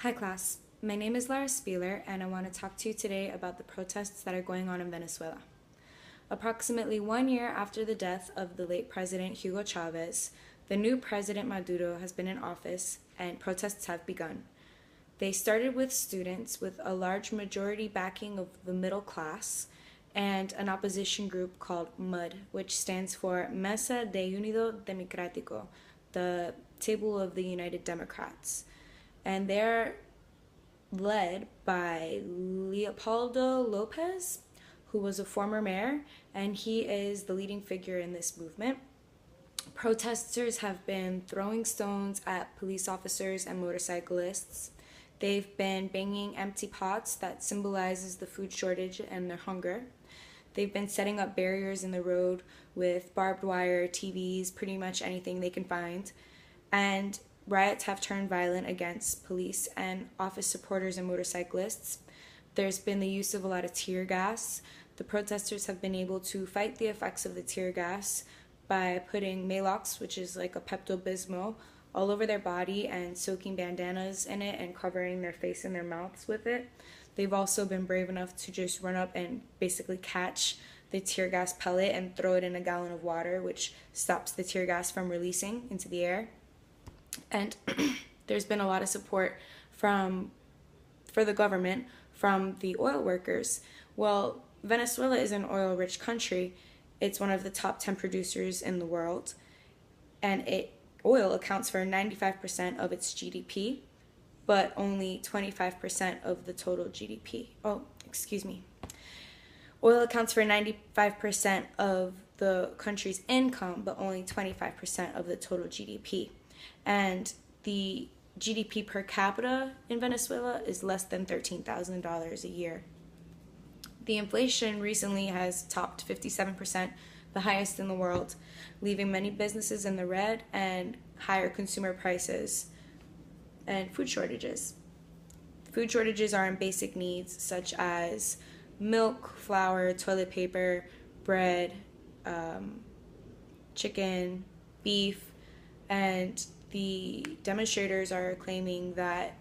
Hi class, my name is Lara Spieler and I want to talk to you today about the protests that are going on in Venezuela. Approximately 1 year after the death of the late President Hugo Chavez, the new President Maduro has been in office and protests have begun. They started with students with a large majority backing of the middle class and an opposition group called MUD, which stands for Mesa de Unido Democrático, the Table of the United Democrats. And they're led by Leopoldo Lopez, who was a former mayor, and he is the leading figure in this movement. Protesters have been throwing stones at police officers and motorcyclists. They've been banging empty pots that symbolizes the food shortage and their hunger. They've been setting up barriers in the road with barbed wire, TVs, pretty much anything they can find. And riots have turned violent against police and office supporters and motorcyclists. There's been the use of a lot of tear gas. The protesters have been able to fight the effects of the tear gas by putting Maalox, which is like a Pepto-Bismol, all over their body and soaking bandanas in it and covering their face and their mouths with it. They've also been brave enough to just run up and basically catch the tear gas pellet and throw it in a gallon of water, which stops the tear gas from releasing into the air. And there's been a lot of support for the government from the oil workers. Well, Venezuela is an oil-rich country. It's one of the top 10 producers in the world, and oil accounts for 95% of its GDP, but only 25% of the total GDP. Oil accounts for 95% of the country's income, but only 25% of the total GDP. And the GDP per capita in Venezuela is less than $13,000 a year. The inflation recently has topped 57%, the highest in the world, leaving many businesses in the red and higher consumer prices and food shortages. Food shortages are in basic needs such as milk, flour, toilet paper, bread, chicken, beef, and the demonstrators are claiming that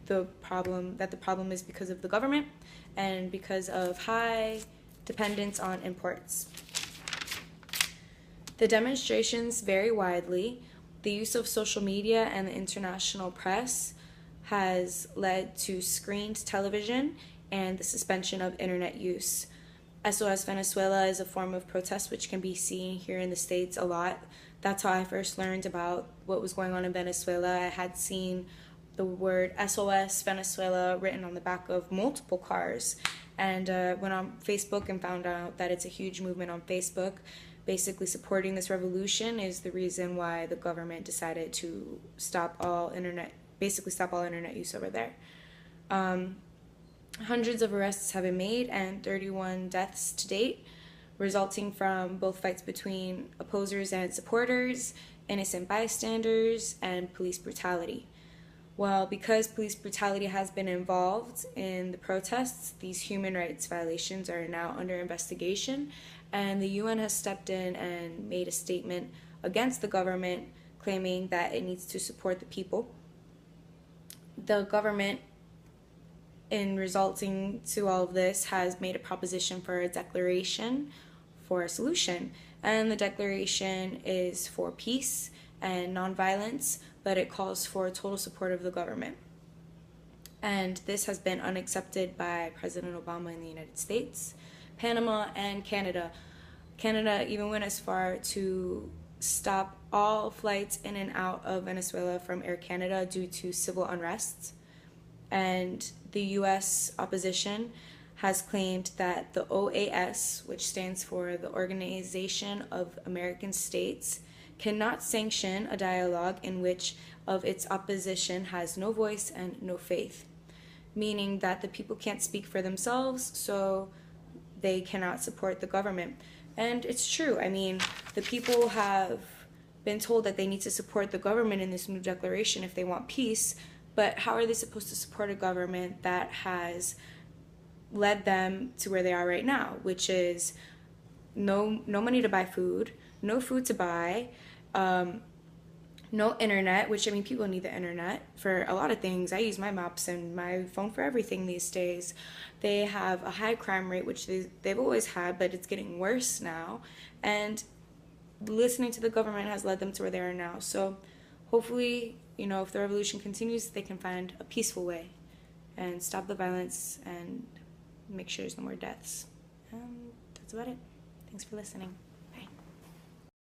the problem is because of the government and because of high dependence on imports. The demonstrations vary widely. The use of social media and the international press has led to screened television and the suspension of internet use. SOS Venezuela is a form of protest which can be seen here in the States a lot. That's how I first learned about what was going on in Venezuela. I had seen the word SOS Venezuela written on the back of multiple cars, and went on Facebook and found out that it's a huge movement on Facebook. Basically supporting this revolution is the reason why the government decided to stop all internet use over there. Hundreds of arrests have been made and 31 deaths to date, resulting from both fights between opposers and supporters, innocent bystanders, and police brutality. Well, because police brutality has been involved in the protests, these human rights violations are now under investigation, and the UN has stepped in and made a statement against the government, claiming that it needs to support the people. The government, in resulting to all of this, has made a proposition for a declaration for a solution, and the declaration is for peace and nonviolence, but it calls for total support of the government. And this has been unaccepted by President Obama in the United States, Panama, and Canada. Canada even went as far to stop all flights in and out of Venezuela from Air Canada due to civil unrest. And the U.S. opposition has claimed that the OAS, which stands for the Organization of American States, cannot sanction a dialogue in which of its opposition has no voice and no faith, meaning that the people can't speak for themselves, so they cannot support the government. And it's true. I mean, the people have been told that they need to support the government in this new declaration if they want peace, but how are they supposed to support a government that has led them to where they are right now, which is no money to buy food, no food to buy, no internet, which I mean, people need the internet for a lot of things. I use my maps and my phone for everything these days. They have a high crime rate, which they've always had, but it's getting worse now. And listening to the government has led them to where they are now. So hopefully, if the revolution continues, they can find a peaceful way and stop the violence and make sure there's no more deaths. That's about it. Thanks for listening.